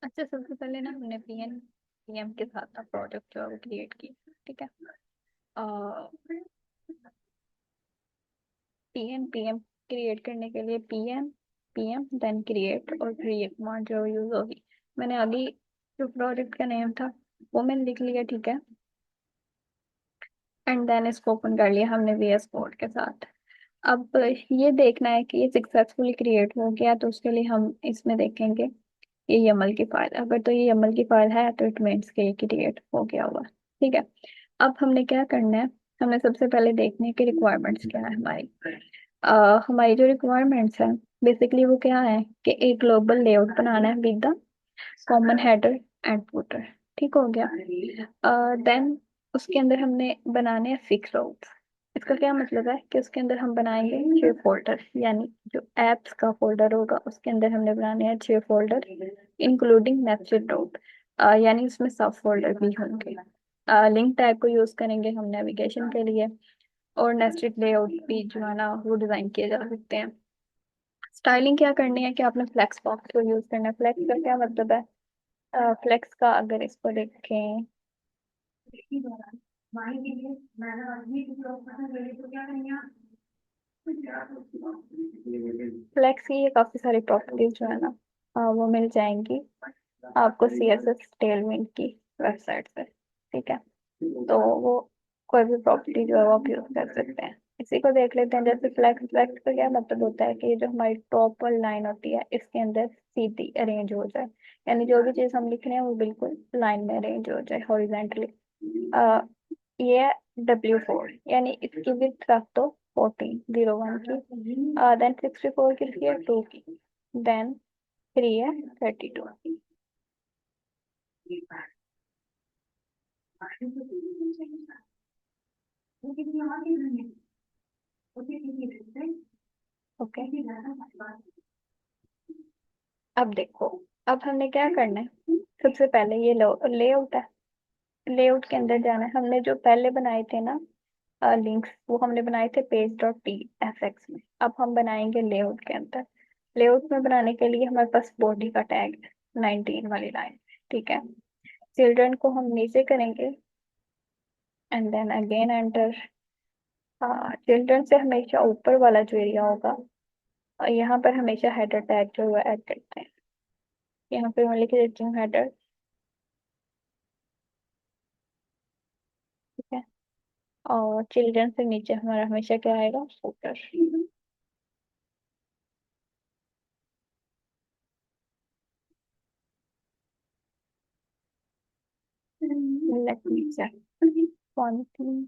अच्छा, सबसे पहले ना हमने पीएम के साथ ना प्रोजेक्ट जो है वो क्रिएट किया। ठीक है। पीएम पीएम क्रिएट करने के लिए पीएम पीएम देन क्रिएट और क्रिएट कमांड जो यूज होगी। मैंने अभी जो प्रोजेक्ट का नेम था वो मैंने लिख लिया। ठीक है। एंड देन इसको ओपन कर लिया हमने VS कोड के साथ। अब ये देखना है कि ये सक्सेसफुली क्रिएट हो गया, तो उसके लिए हम इसमें देखेंगे ये YAML की फाइल। अगर तो ये YAML की फाइल है तो इट मीन्स कि ये क्रिएट हो गया हुआ। ठीक है। अब हमने क्या करना है, हमने सबसे पहले देखना है कि रिक्वायरमेंट्स क्या है हमारी। हमारी जो रिक्वायरमेंट्स है बेसिकली वो क्या है कि एक ग्लोबल लेआउट बनाना है with the common header and footer. ठीक हो गया। देन उसके अंदर हमने बनाने हैं 6 rows। इसका क्या मतलब है कि उसके अंदर हम बनाएंगे 6 फोल्डर, यानी जो एप्स का फोल्डर होगा उसके अंदर हमने बनाने हैं 6 फोल्डर इंक्लूडिंग नेस्टेड नोड, यानी उसमें सब फोल्डर भी होंगे। लिंक टैग को यूज करेंगे हम नेविगेशन के लिए, और नेस्टेड लेआउट भी जो है ना वो डिजाइन किए जा सकते हैं। स्टाइलिंग क्या करनी है कि आपने फ्लेक्स बॉक्स को यूज करना है। फ्लेक्स का क्या मतलब है? फ्लेक्स का अगर इसको देखें, फ्लेक्स की ये काफी सारी प्रॉपर्टीज जो है ना वो मिल जाएंगी आपको CSS टेलविंड की वेबसाइट से। ठीक है। तो वो कोई भी प्रॉपर्टी जो है वो आप यूज कर सकते हैं। इसी को देख लेते हैं। जैसे फ्लेक्स, फ्लेक्स का क्या मतलब होता है कि ये जो हमारी टॉप वाली लाइन होती है इसके अंदर सीधी अरेंज हो जाए, यानी जो भी चीज हम लिख रहे हैं वो बिल्कुल लाइन में अरेंज हो जाए हॉरिजेंटली। ये W4, यानी इसकी विड्थ रख दो 1401 की, देन 64 की रखिए 2 की, देन 3 है 32। ओके। अब देखो, अब हमने क्या करना है, सबसे पहले ये लेआउट है। लेआउट के अंदर जाना है। हमने जो पहले बनाए थे ना लिंक्स, वो हमने बनाए थे page.tfx में। अब हम बनाएंगे लेआउट के अंदर। लेआउट में बनाने के लिए हमारे पास बॉडी का टैग है 19 वाली लाइन। ठीक है। चिल्ड्रन को हम नीचे करेंगे and then again enter. Children से हमेशा ऊपर वाला जो एरिया होगा, और यहाँ पर हमेशा हेडर टैग जो है ऐड करते हैं। यहाँ पे मैं लिख देती हूँ हेडर। ठीक है। और चिल्ड्रन से नीचे हमारा हमेशा क्या आएगा, footer. Let me check one thing.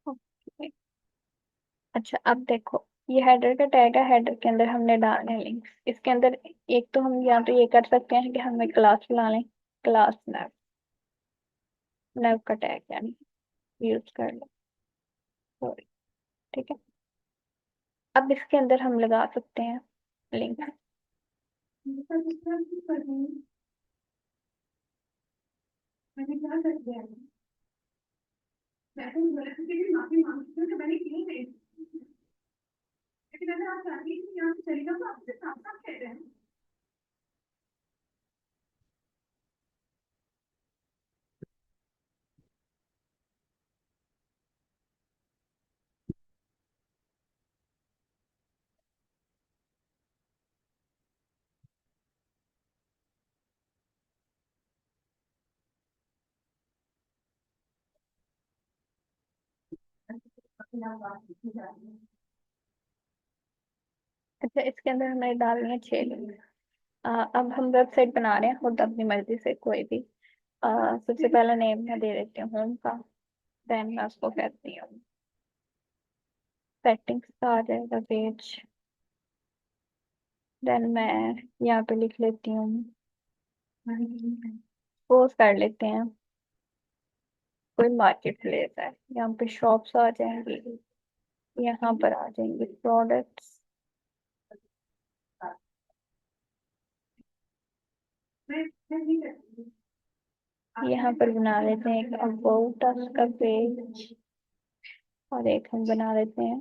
Okay. अच्छा, अब देखो, ये हेडर का टैग है। हेडर के अंदर हमने डालने हैं लिंक्स। इसके अंदर एक तो हम यहाँ तो ये कर सकते हैं कि हमें क्लास बुला लें, क्लास नैव, नैव का टैग यानी यूज कर लो। सॉरी। ठीक है। अब इसके अंदर हम लगा सकते हैं लिंक। अच्छा, इसके अंदर हमें डालनी है 6 लिंक। अब हम वेबसाइट बना रहे हैं खुद अपनी मर्जी से कोई भी। सबसे पहला नेम मैं दे देती हूँ होम का। देन मैं उसको कहती हूँ सेटिंग्स का आ जाएगा पेज। देन मैं यहाँ पे लिख लेती हूँ, पोस्ट कर लेते हैं कोई मार्केट प्लेस है। यहाँ पे शॉप्स आ जाएंगी, यहाँ पर आ जाएंगे प्रोडक्ट्स, यहाँ पर बना लेते हैं एक अबाउट अस का पेज, और एक हम बना लेते हैं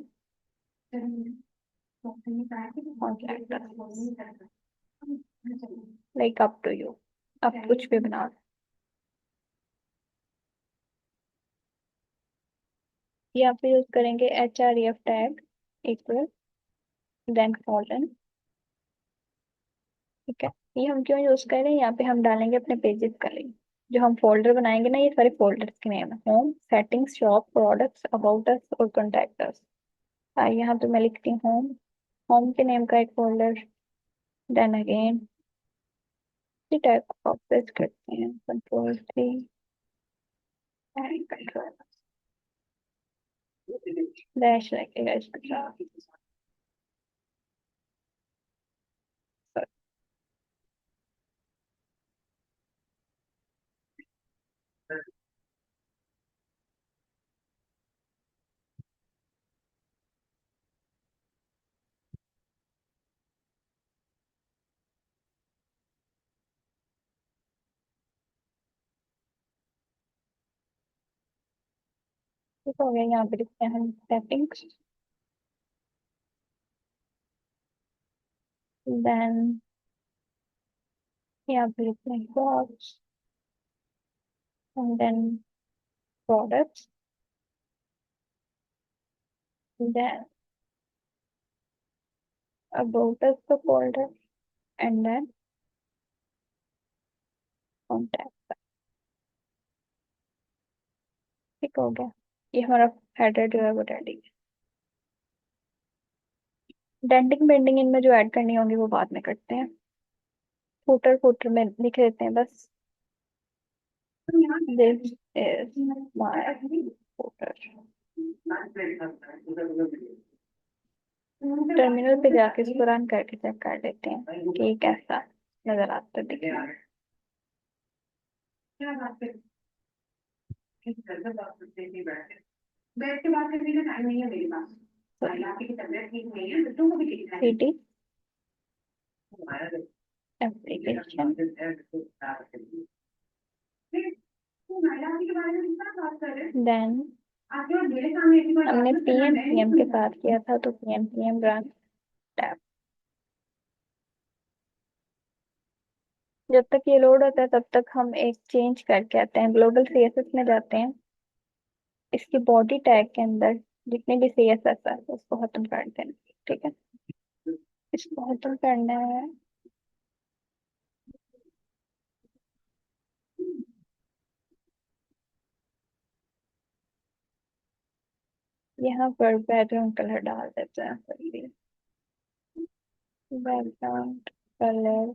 contact us, like up to you, आप कुछ भी बना लो। यहाँ पे यूज करेंगे href tag equal then colon, ठीक है। ये हम क्यों यूज कर रहे हैं, यहाँ पे हम डालेंगे अपने पेजेस का लिंक। जो हम फोल्डर बनाएंगे ना, ये सारे फोल्डर्स के नेम है, home, settings, shop, products, about अस और कॉन्टैक्ट अस। यहाँ पे मैं लिखती हूँ होम, होम के नेम का एक फोल्डर, देन अगेन टैग को कॉपी करते हैं, कंट्रोल 3 एंड कंट्रोल डैश लगेगा इसके साथ। ठीक हो गया। यहाँ पे लिखते हैं हम सेटिंग्स, देन यहाँ पे लिखते हैं shops, and then products, then about us the folder, and then contact। ठीक हो गया। ये हमारा हेडर जो है वो रेडी है। डेंटिंग बेंडिंग इनमें जो ऐड करनी होंगी वो बाद में करते हैं। फुटर फुटर में लिख देते हैं बस, this is my footer. Terminal पे जाके इसको रन करके चेक कर लेते हैं कि ये कैसा नजर आता दिख रहा है। सीटी एप्लीकेशन, देन हमने पीएम के साथ किया था तो पीएम रन टैब। जब तक ये लोड होता है तब तक हम एक चेंज करके आते हैं, ग्लोबल सीएसएस में जाते हैं, इसकी बॉडी टैग के अंदर जितने भी सीएसएस है उसको खत्म कर देना, ठीक है। इसको खत्म करना है, यहाँ पर बैकग्राउंड कलर डाल देते हैं, बैकग्राउंड कलर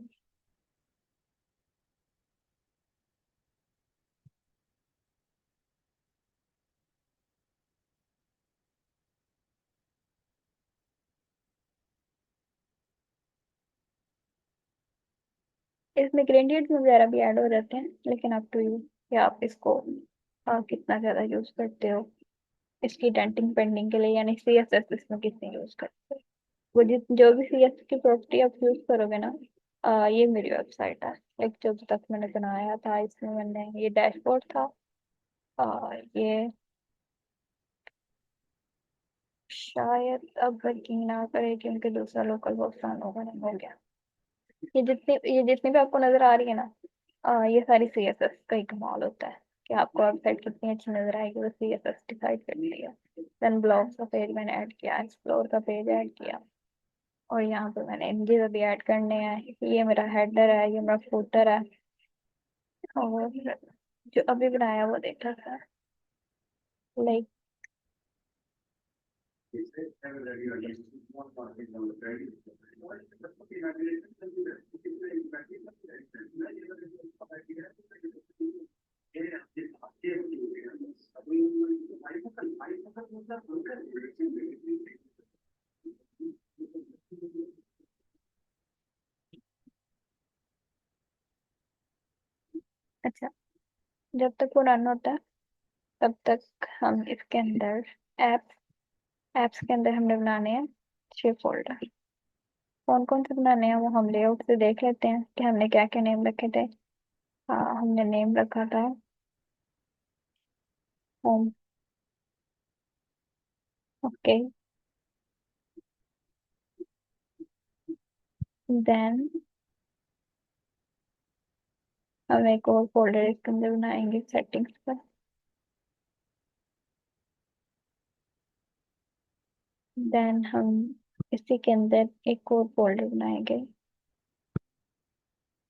इसमें ग्रेडियंट वगैरह भी ऐड हो जाते हैं, लेकिन अप टू यू कि आप इसको कितना ज्यादा यूज करते हो इसकी डेंटिंग पेंडिंग के लिए, यानी सीएसएस इसमें कितने यूज करते हो। वो जो भी सीएसएस की प्रॉपर्टी आप यूज करोगे ना, ये मेरी वेबसाइट है, लाइक जो तक मैंने बनाया था इसमें मैंने ये डैशबोर्ड था, ये शायद अब वर्किंग ना करे क्योंकि दूसरा लोकल होस्ट ऑन होगा, नहीं हो गया। ये जितनी भी आपको नजर आ रही है ना, ये सारी सीएसएस का ही कमाल होता है कि आपको वेबसाइट कितनी अच्छी नजर आएगी, वो सीएसएस डिसाइड करती है। देन ब्लॉग्स का पेज मैंने ऐड किया, एक्सप्लोर का पेज ऐड किया, और यहाँ पे मैंने इमेजेस भी ऐड करने हैं। ये मेरा हेडर है, ये मेरा फुटर है, और जो अभी बनाया वो देखा था, लाइक अच्छा। जब तक वो रन होता है तब तक हम इसके अंदर ऐप, एप्स के अंदर हमने बनाने हैं 6 फोल्डर। कौन कौन से बनाने हैं वो हम लेआउट से देख लेते हैं कि हमने क्या क्या नेम रखे थे। हाँ, हमने नेम रखा था होम। ओके। देन हम एक और फोल्डर इसके अंदर बनाएंगे सेटिंग्स पर। देन हम इसी के अंदर एक और फोल्डर बनाएंगे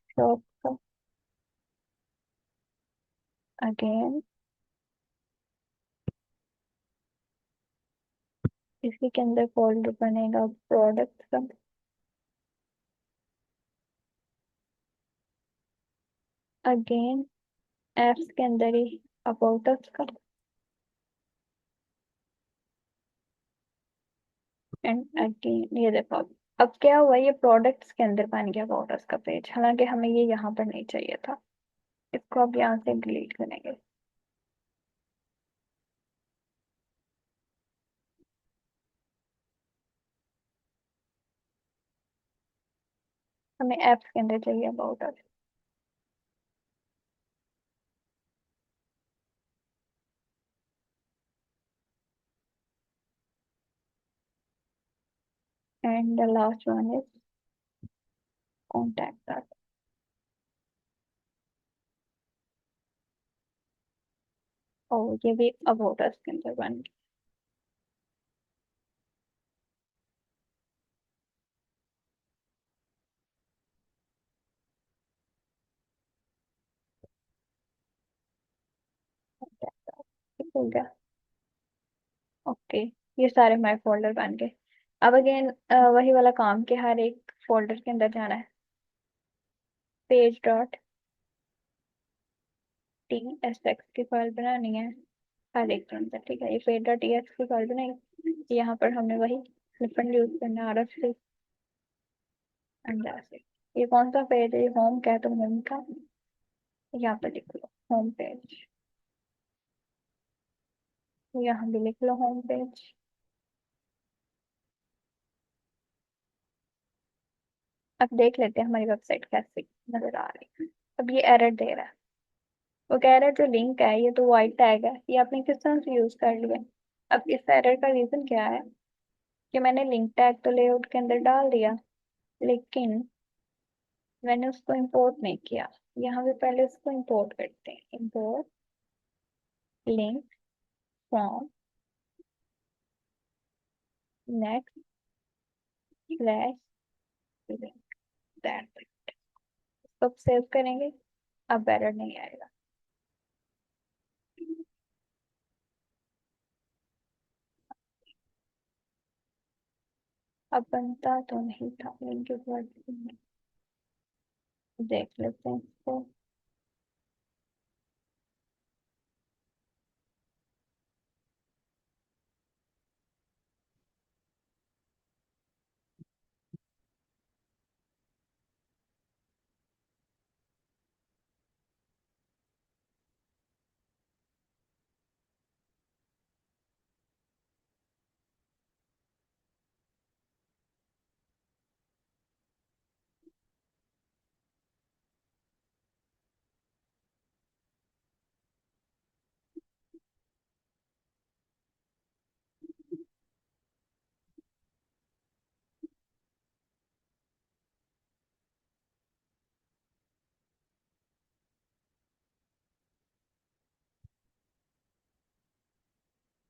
शॉप का। अगेन इसी के अंदर फोल्डर बनेगा प्रोडक्ट का। अगेन एप्स के अंदर ही अबाउट अस का। एंड अगेन ये देखो अब क्या हुआ, ये प्रोडक्ट्स के अंदर बन गया अबाउट अस का पेज, हालांकि हमें ये यहाँ पर नहीं चाहिए था। इसको अब यहाँ से डिलीट करेंगे। हमें एप्स के अंदर चाहिए about us. And the last one is contact us. और ये भी अबाउट अस के अंदर बन गया। ठीक हो गया। ओके, ये सारे माय फोल्डर बन गए। अब अगेन वही वाला काम कि हर एक फोल्डर के अंदर जाना है। Page dot T S x की फाइल बनानी है हर एक के अंदर। ठीक है, ये पेज डॉट टी एक्स की फाइल बनाई। यहाँ पर हमने वही फ्लिपन यूज करना है, आर एफ सी अंडर से। ये कौन सा पेज है, ये होम क्या है तो होम का यहाँ पर लिख लो होम पेज। यहाँ भी लिख लो होम पेज। अब देख लेते हैं हमारी वेबसाइट कैसी नजर आ रही है। अब ये एरर दे रहा है। वो कह रहा है जो लिंक है ये तो वाइट टैग है, ये आपने किस तरह से यूज कर लिया। अब इस एरर का रीजन क्या है कि मैंने लिंक टैग तो लेआउट के अंदर डाल दिया, लेकिन मैंने उसको इंपोर्ट नहीं किया। यहाँ पे पहले इसको इंपोर्ट करते हैं। Import link from next slash link. That's it. इसको सेव करेंगे। अब एरर नहीं आएगा। अब बनता तो नहीं था लिंक के बाद। देख लेते हैं इसको।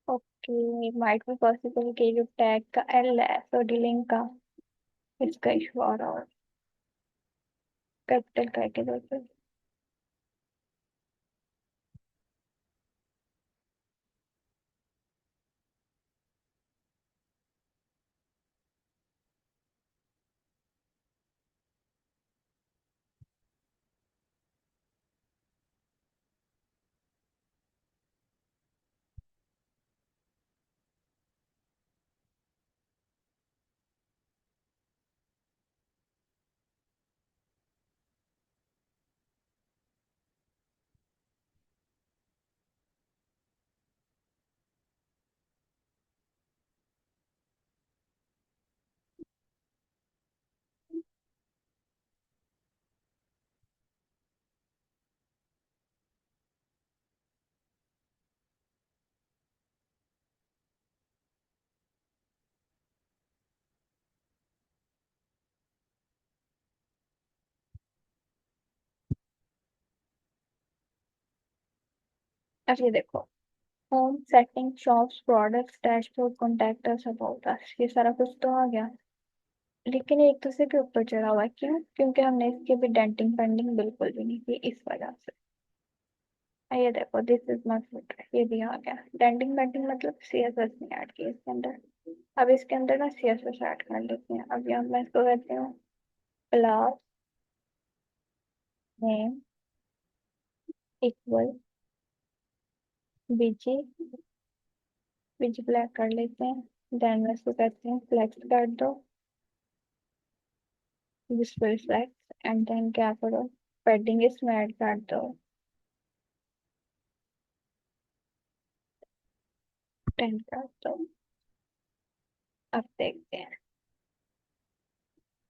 ओके, माइट बी पॉसिबल कि जो टैग का एल है तो लिंक का इसका इशू आ रहा हो। कैपिटल करके देखो। अब ये देखो, home setting shops products dashboard contact us about us, ये सारा कुछ तो आ गया। लेकिन ये एक दूसरे के ऊपर चढ़ा हुआ है, क्यों? क्योंकि हमने इसकी भी डेंटिंग पेंडिंग बिल्कुल भी नहीं की, इस वजह से। ये देखो, दिस इज नॉट फुट, ये भी आ गया। डेंटिंग पेंडिंग मतलब सीएसएस नहीं ऐड किया इसके अंदर। अब इसके अंदर ना सीएसएस ऐड कर लेते हैं। अब यहाँ मैं इसको कहती हूँ क्लास नेम इक्वल बीजी, बीजी ब्लैक कर लेते हैं। देन मैं इसको कहते हैं फ्लेक्स कर दो, विजुअल फ्लेक्स। एंड देन क्या करो, पैडिंग इसमें ऐड कर दो, 10 कर दो। अब देखते हैं,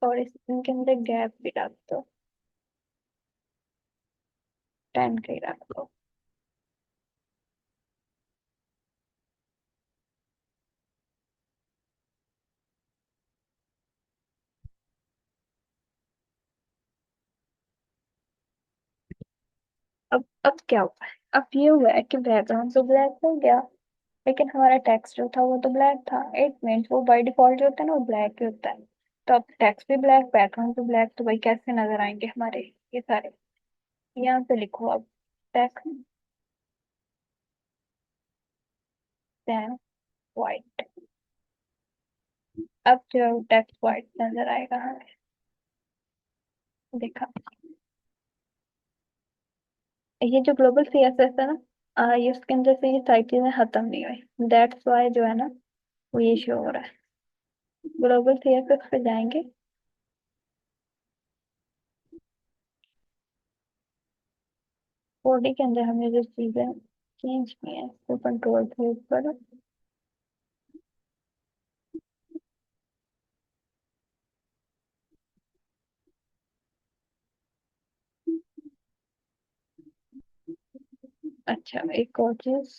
और इनके अंदर गैप भी रख दो, 10 का ही रख दो। अब क्या हुआ है? अब ये हुआ है कि बैकग्राउंड तो ब्लैक हो गया, लेकिन हमारा टेक्स्ट जो था वो तो ब्लैक था। इट मीन्स वो बाय डिफॉल्ट जो होता है ना, वो ब्लैक ही होता है। तो अब टेक्स्ट भी ब्लैक, बैकग्राउंड भी ब्लैक, तो भाई कैसे नजर आएंगे हमारे ये सारे? यहाँ पे लिखो अब, टेक्स्ट देन व्हाइट। अब जो टेक्स्ट व्हाइट नजर आएगा हमें, देखा? ये जो ग्लोबल सीएसएस है ना, ये उसके अंदर से ये सारी चीजें खत्म नहीं हुई, दैट्स वाई जो है ना, वो ये शो हो रहा है। ग्लोबल सीएसएस पे जाएंगे, बॉडी के अंदर हमने जो चीजें चेंज की है वो कंट्रोल थे ऊपर। अच्छा, एक और चीज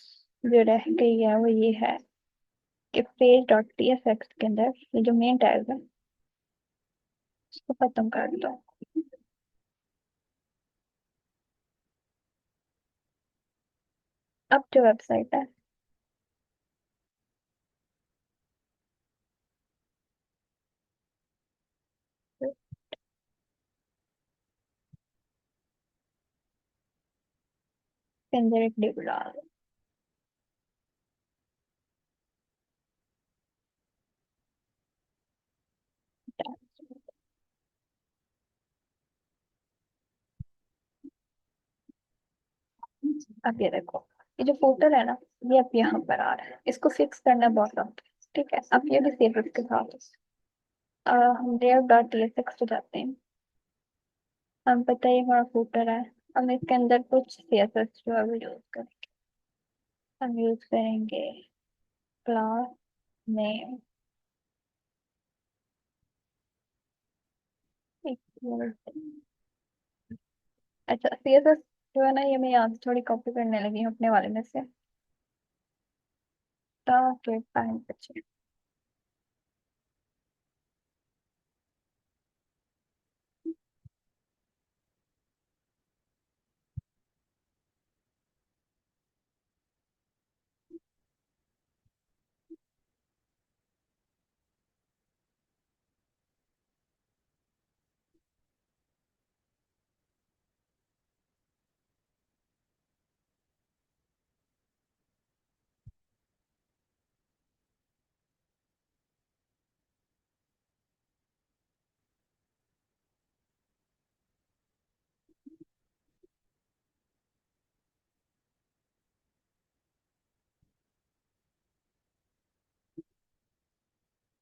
जो रह गई है वो ये है कि पेज डॉट टीएसएक्स के अंदर ये जो मेन टैग है उसको खत्म कर दो। अब जो वेबसाइट है उसके अंदर एक डिव डाल दो। अब ये देखो, ये जो फुटर है ना, ये अब यहाँ पर आ रहा है, इसको फिक्स करना बहुत आसान है। ठीक है, अब ये भी सेव के साथ है। हम रेव डॉट टीएसएक्स पे जाते हैं। हम पता है ये हमारा फुटर है। हम इसके अंदर कुछ सीएसएस जो है वो यूज करें। हम यूज करेंगे क्लास नेम इक्वल। अच्छा, सीएसएस जो है ना, ये मैं यहाँ से थोड़ी कॉपी करने लगी हूँ अपने वाले में से, ताकि टाइम बचे।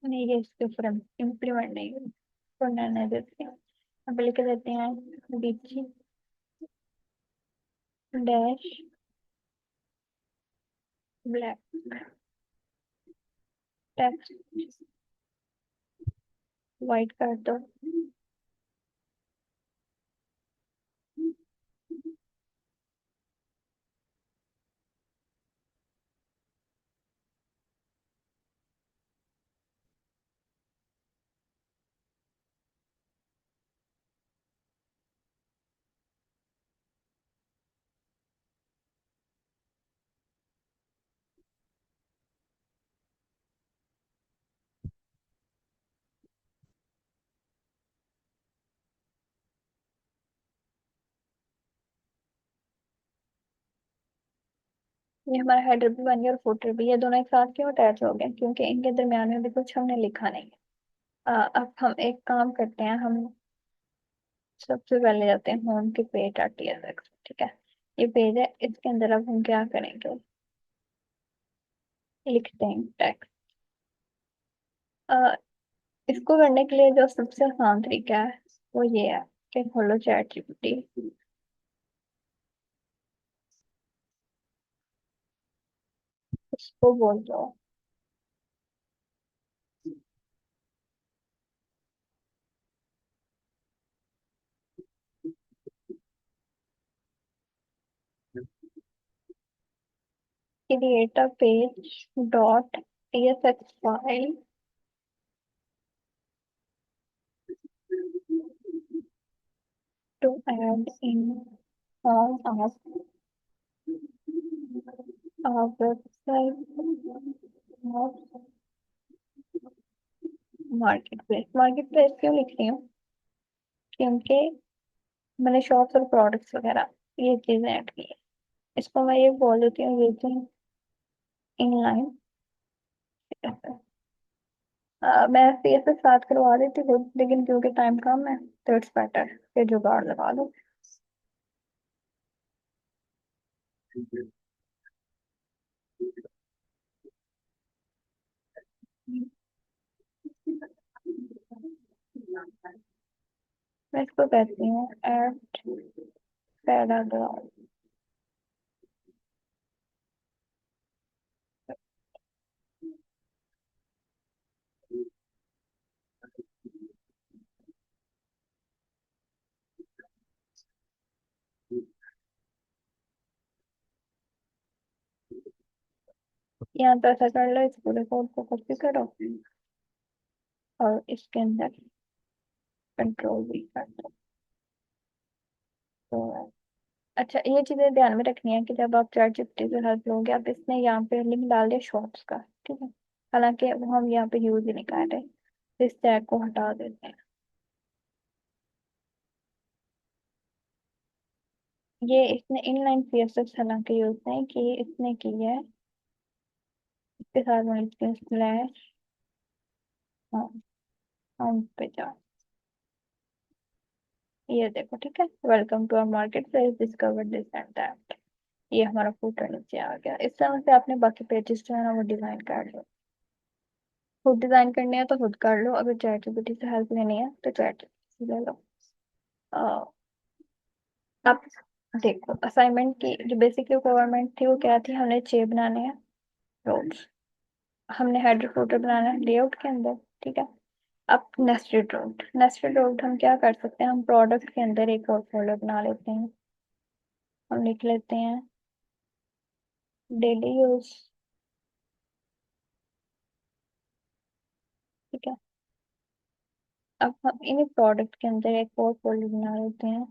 नहीं, ये इसके ऊपर हम इम्प्लीमेंट नहीं करें, तो रहने देते हैं। अब लिख देते हैं बीची डैश ब्लैक टेक्स्ट वाइट कर दो। ये हमारा हेडर भी बन गया और फुटर भी, ये दोनों एक साथ क्यों अटैच हो गए, क्योंकि इनके दरम्यान में भी कुछ हमने लिखा नहीं है। अब हम एक काम करते हैं, हम सबसे पहले जाते हैं होम के पेज डॉट टीएसएक्स। ठीक है, ये पेज है, इसके अंदर अब हम क्या करेंगे, लिखते हैं टेक्स्ट। इसको करने के लिए जो सबसे आसान तरीका है वो ये है कि खोलो चैट जीपीटी, उसको बोल दो create a page dot TSX file to add in all of our website of marketplace. Marketplace क्यों लिख रही हूँ, क्योंकि मैंने शॉप्स और प्रोडक्ट्स वगैरह ये चीजें ऐड की है। इसको मैं ये बोल देती हूँ यूजिंग इनलाइन। मैं सीएसएस स्टार्ट करवा देती हूँ, लेकिन क्योंकि टाइम कम है तो इट्स बेटर कि जुगाड़ लगा लो। मैं इसको कहती हूँ एड पैराग्राफ। यहाँ पे ऐसा कर लो, इस पूरे कोड को कॉपी करो और इसके अंदर कंट्रोल भी कर दो। तो अच्छा, ये चीजें ध्यान में रखनी है कि जब आप चैट जीपीटी से हेल्प लोगे, आप इसने यहाँ पे लिंक डाल दिया शॉप्स का, ठीक है, हालांकि वो हम यहाँ पे यूज ही नहीं कर रहे, तो इस टैग को हटा देते हैं। ये इसने इनलाइन सीएसएस हालांकि यूज नहीं की, इसने की है इसके साथ में लिखते हैं स्लैश होम। होम पे जाओ, ये देखो, ठीक है, welcome to our market place, discover this and that. ये हमारा फूटर नीचे आ गया। इस तरह से आपने बाकी पेजेस जो है ना वो डिजाइन कर लो। खुद डिजाइन करनी है तो खुद कर लो, अगर चैट जीपीटी से हेल्प लेनी है तो चैट जीपीटी से ले लो। अ, अब देखो, असाइनमेंट की जो बेसिक रिक्वायरमेंट थी वो क्या थी, हमने 6 बनाने हैं रोड्स, हमने हेडर फुटर बनाना है लेआउट के अंदर, ठीक है। अब नेस्टेड रोड हम क्या कर सकते हैं, हम प्रोडक्ट के अंदर एक और फोल्डर बना लेते हैं। हम लिख लेते हैं डेली यूज, ठीक है। अब हम इन प्रोडक्ट के अंदर एक और फोल्डर बना लेते हैं,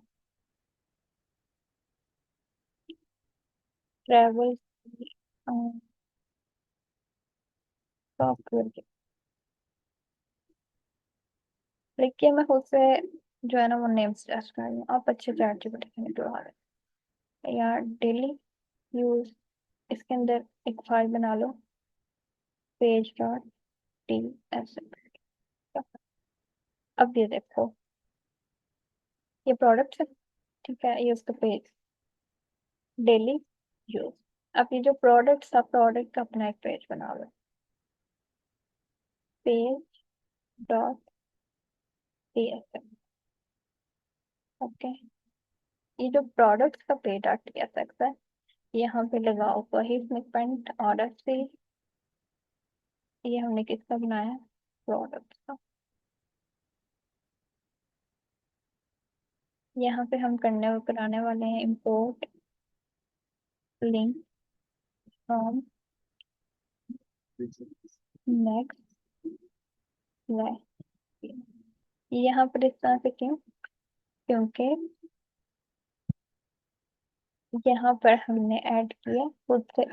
ट्रेवल सॉफ्टवेयर। देखिए मैं खुद से जो है ना वो नेम सजेस्ट कर रही हूँ, आप अच्छे चैट जीपीटी से निकलवा रहे यार। डेली यूज, इसके अंदर एक फाइल बना लो, पेज डॉट टी एस। अब ये देखो, ये प्रोडक्ट है, ठीक है, ये उसका पेज डेली यूज। अब ये जो प्रोडक्ट सब प्रोडक्ट का अपना एक पेज बना लो, page dot T S. Okay, ये जो प्रोडक्ट का पेज डॉट टी एस है, यहाँ पे लगाओ वही स्निपेंट ऑर्डर से। ये हमने किसका बनाया, प्रोडक्ट का। यहाँ पे हम कराने वाले हैं import link from next lecture. यहाँ पर इस तरह से क्यों, क्योंकि यहाँ पर हमने ऐड किया खुद से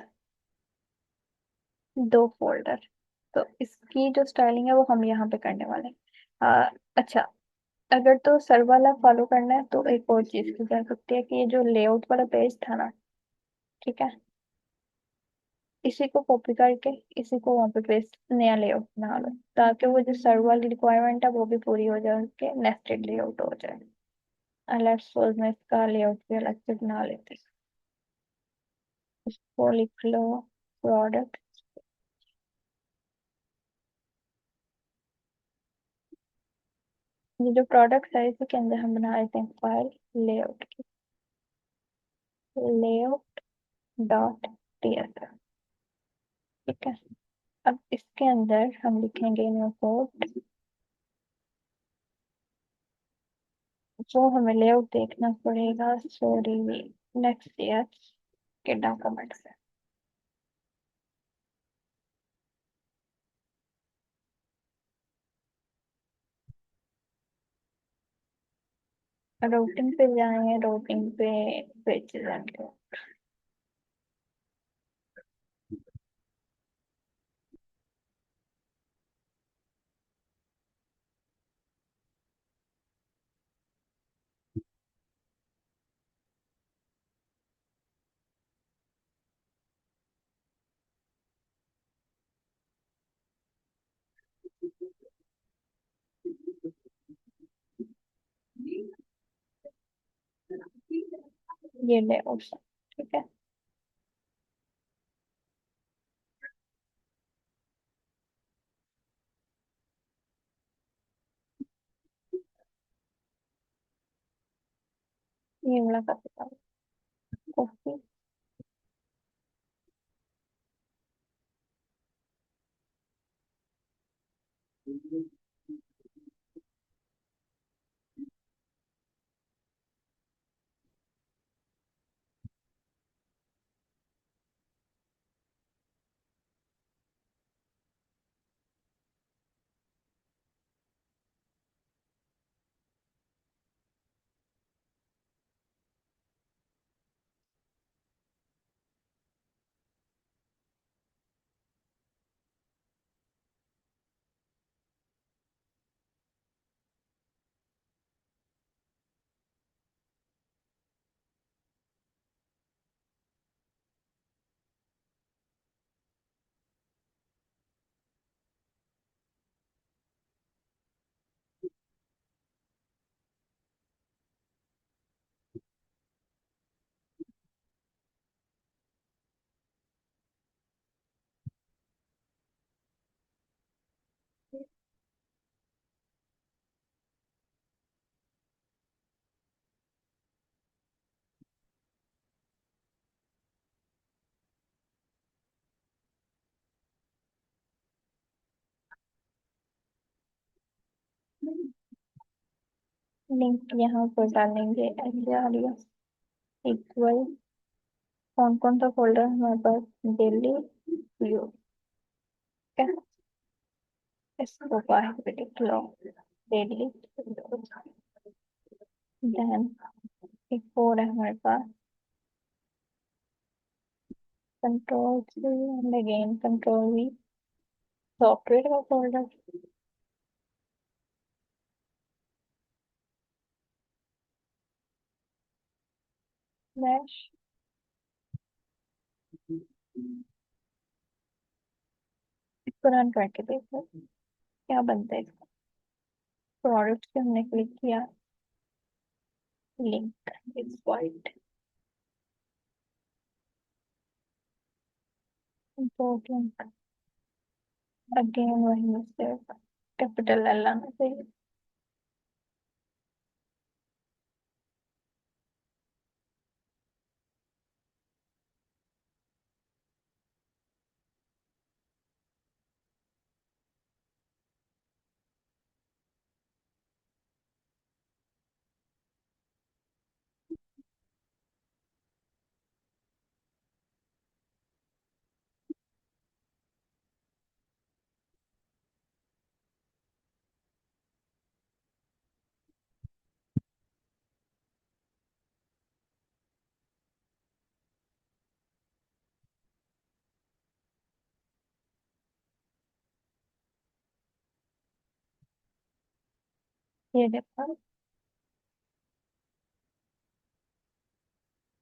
2 फोल्डर, तो इसकी जो स्टाइलिंग है वो हम यहाँ पे करने वाले हैं। अच्छा, अगर तो सर वाला फॉलो करना है तो एक और चीज की जा सकती है कि ये जो लेआउट वाला पेज था ना, ठीक है, इसी को कॉपी करके इसी को वहां पे पेस्ट, नया लेआउट बना लो, ताकि वो जो सर्व वाली रिक्वायरमेंट है वो भी पूरी हो जाए, के नेस्टेड लेआउट हो जाए। लेट्स सपोज मैं इसका लेआउट भी अलग से बना लेती हूँ। इसको लिख लो प्रोडक्ट। ये जो प्रोडक्ट है इसी के अंदर हम बना लेते हैं फाइल लेआउट की, लेआउट डॉट टीएसएस। ठीक है। अब इसके अंदर हम लिखेंगे न्यू कोड। जो हमें लेआउट देखना पड़ेगा सॉरी नेक्स्ट ईयर के डॉक्यूमेंट से। राउटिंग पे जाएंगे, राउटिंग पे पेजेस एंड ये लेआउट। ठीक है। ये वाला का कॉपी। लिंक यहाँ पर डालेंगे एच इक्वल कौन कौन सा फोल्डर हमारे पास, डेली व्यू। ठीक है। इसको बाहर पे लिख लो डेली, देन एक और है हमारे पास control C and again control V, software का फोल्डर मैश। इसको रन करके देखो क्या बनता है इसका। प्रोडक्ट पे हमने क्लिक किया, link is white, important again वही मिस्टेक, कैपिटल एल आना चाहिए। ये देखो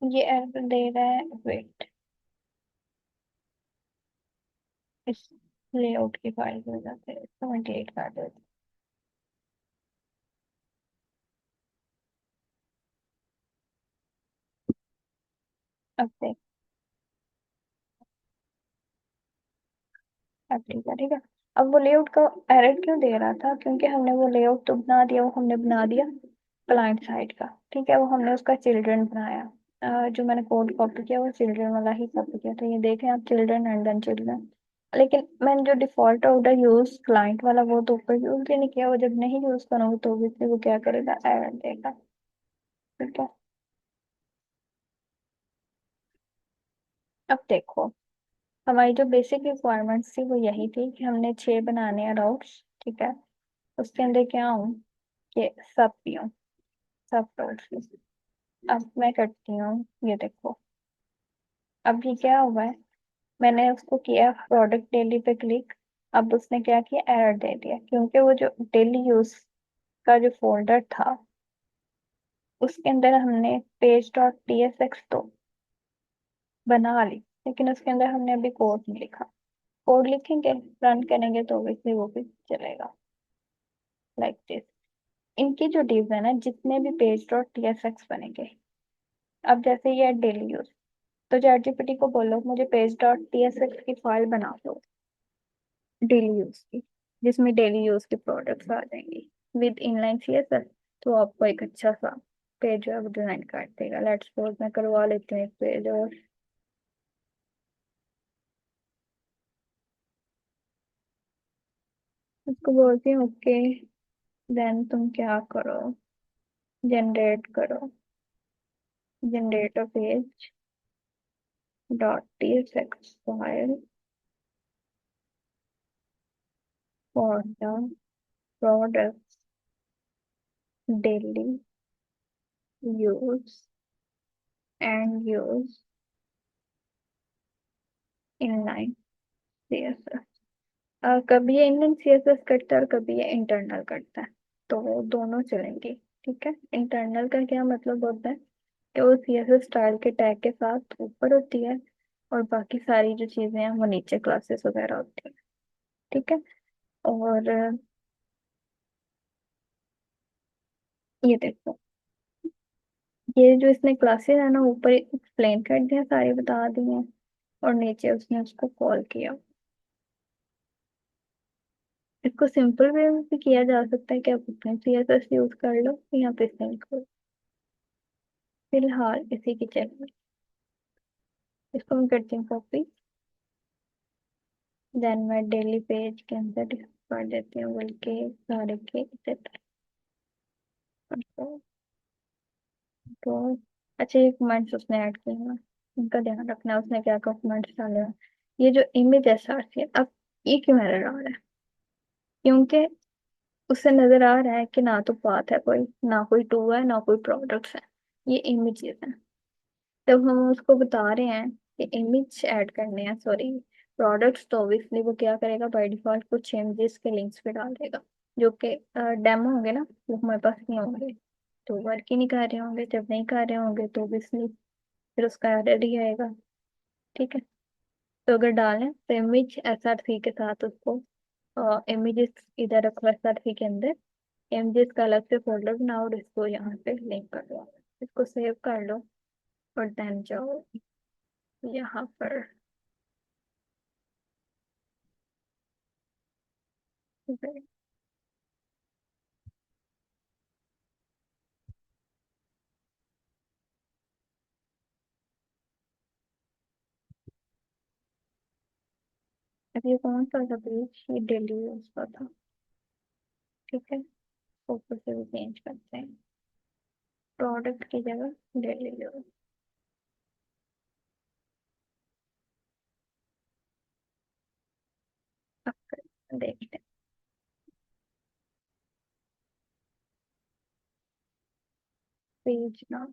ये एरर दे रहा है, वेट इस लेआउट की फाइल की वजह से इसको मैं डिलीट कर देती हूँ। अब देख, अब ठीक है, ठीक है। अब वो लेआउट का एरर क्यों दे रहा था? क्योंकि हमने वो लेआउट तो बना दिया, वो हमने बना दिया क्लाइंट साइड का, ठीक है। वो हमने उसका चिल्ड्रन बनाया। जो मैंने कोड कॉपी किया वो चिल्ड्रन वाला ही कॉपी किया, तो ये देखें आप, चिल्ड्रन एंड देन चिल्ड्रन। लेकिन मैंने जो डिफॉल्ट ऑर्डर यूज क्लाइंट वाला वो तो ऊपर यूज ही नहीं किया। वो जब नहीं यूज करूंगी तो obviously वो क्या करेगा, एरर देगा। ठीक है। अब देखो, हमारी जो बेसिक रिक्वायरमेंट्स थी वो यही थी कि हमने 6 बनाने हैं राउट्स, ठीक है। उसके अंदर क्या हूँ कि सब पियो, सब राउट्स। अब मैं करती हूँ, ये देखो, अब ये क्या हुआ है, मैंने उसको किया प्रोडक्ट डेली पे क्लिक। अब उसने क्या किया, एरर दे दिया, क्योंकि वो जो डेली यूज का जो फोल्डर था उसके अंदर हमने पेज डॉट टीएसएक्स तो बना ली, लेकिन उसके अंदर हमने अभी कोड नहीं लिखा। कोड लिखेंगे, रन करेंगे तो obviously वो भी चलेगा, लाइक दिस। इनकी जो डिव्स है ना, जितने भी पेज डॉट टीएसएक्स बनेंगे, अब जैसे ये डेली यूज, तो चैट जीपीटी को बोलो मुझे पेज डॉट टीएसएक्स की फाइल बना दो डेली यूज की, जिसमें डेली यूज के प्रोडक्ट्स आ जाएंगे विद इनलाइन सीएसएस। तो आपको एक अच्छा सा पेज जो है वो डिजाइन कर देगा। लेट्स सपोज मैं करवा लेती हूँ एक पेज, और उसको बोलती हूँ ओके, देन तुम क्या करो, जनरेट करो, generate a page dot TSX file for the products daily use and use inline CSS. कभी ये इंडियन सीएसएस करता है और कभी ये इंटरनल करता है, तो वो दोनों चलेंगे। ठीक है। इंटरनल का क्या मतलब होता है कि वो सीएसएस स्टाइल के टैग के साथ ऊपर होती है, और बाकी सारी जो चीजें हैं वो नीचे क्लासेस वगैरह होती है। ठीक है। और ये देखो, ये जो इसने क्लासेस है ना, ऊपर एक्सप्लेन कर दिया, सारी बता दी हैं, और नीचे उसने उसको कॉल किया। इसको सिंपल वे में भी किया जा सकता है कि आप अपने सीएसएस यूज कर लो, यहाँ पे सिंपल, फिलहाल इसी की चलिए। इसको मैं करती हूँ कॉपी, देन मैं डेली पेज के अंदर कर देती हूँ, बल्कि सारे के सेट। तो अच्छा, ये कमेंट्स उसने ऐड किए हैं, इनका ध्यान रखना है, उसने क्या कमेंट्स डाले हैं। ये जो इमेज ऐसा है, अब ये क्यों एरर आ रहा है? क्योंकि उससे नजर आ रहा है कि ना तो पाथ है कोई, ना कोई टू है, ना कोई प्रोडक्ट्स है, ये इमेजेस हैं। जब हम उसको बता रहे हैं कि इमेज ऐड करने हैं, सॉरी प्रोडक्ट्स, तो ऑब्वियसली वो क्या करेगा, बाय डिफॉल्ट कुछ इमेजेस के लिंक्स पे डाल देगा, जो कि डेमो होंगे ना, वो हमारे पास नहीं होंगे, तो वर्क ही नहीं कर रहे होंगे। जब नहीं कर रहे होंगे तो ऑब्वियसली फिर उसका एरर ही आएगा। ठीक है। तो अगर डालें तो इमेज एसआरसी के साथ उसको, इमेजेस इधर रखो एसआरसी के अंदर, इमेजेस का अलग से फोल्डर बनाओ और इसको यहाँ पे लिंक कर दो। इसको सेव कर लो, और देन जाओ यहाँ पर। अब ये कौन सा था पेज, ये डेली यूज का था। ठीक है। ऊपर से भी चेंज करते हैं, प्रोडक्ट की जगह डेली यूज। अब देखते हैं। पेज ना,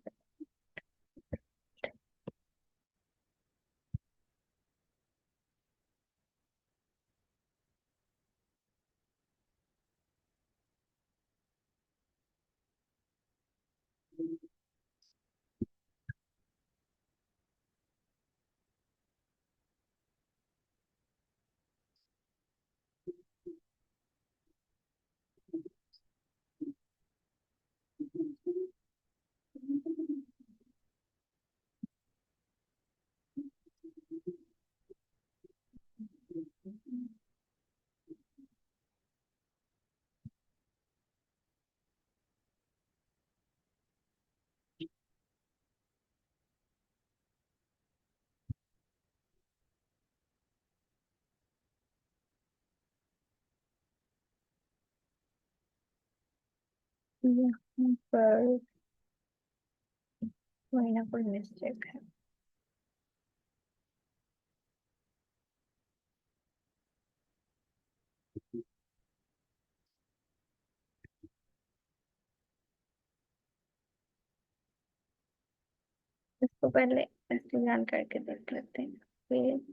यहाँ पर कोई ना कोई मिस्टेक है। इसको पहले स्कैन करके देख लेते हैं। पेज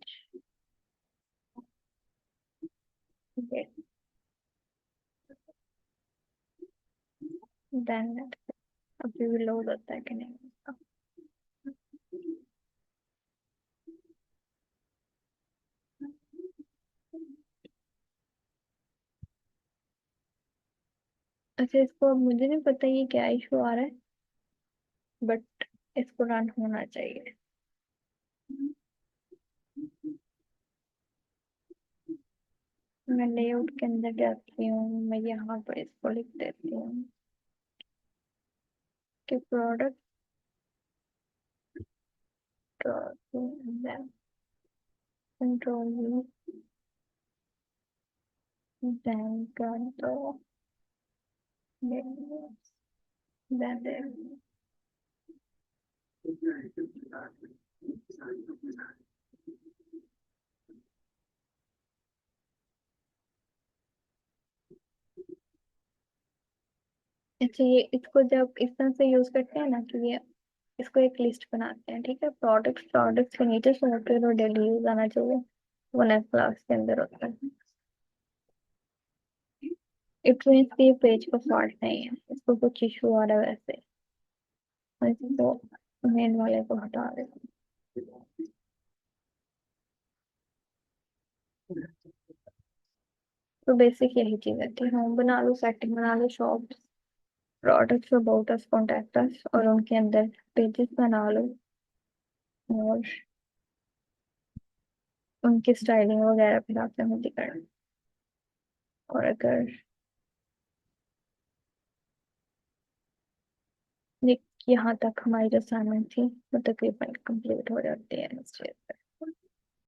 देन अभी भी लोड होता है कि नहीं। अच्छा, इसको अब मुझे नहीं पता ये क्या इशू आ रहा है, बट इसको रन होना चाहिए। मैं लेआउट के अंदर जाती हूँ, मैं यहाँ पर इसको लिख देती हूँ कि प्रोडक्ट कंट्रोल देन कर दो। देन अच्छा, ये इसको जब इस तरह से यूज करते हैं ना कि ये इसको एक लिस्ट बनाते हैं, ठीक है। प्रोडक्ट्स के नीचे सॉफ्टवेयर और डेली यूज आना चाहिए, वो नेक्स्ट क्लास के अंदर होता है। इट मीन्स कि पेज पर फॉल्ट नहीं है, इसको कुछ इशू आ रहा है वैसे। और इसको मेन वाले को हटा देते हैं। तो बेसिक यही चीज है कि होम बना लो, सेटिंग बना लो, shop, products, about us, contact us, और उनके अंदर पेजेस बना लो, और उनकी स्टाइलिंग वगैरह फिर आपने खुद ही करना। और अगर ये यहाँ तक हमारी जो असाइनमेंट थी वो तकरीबन कंप्लीट हो जाती है इस चीज़ पे।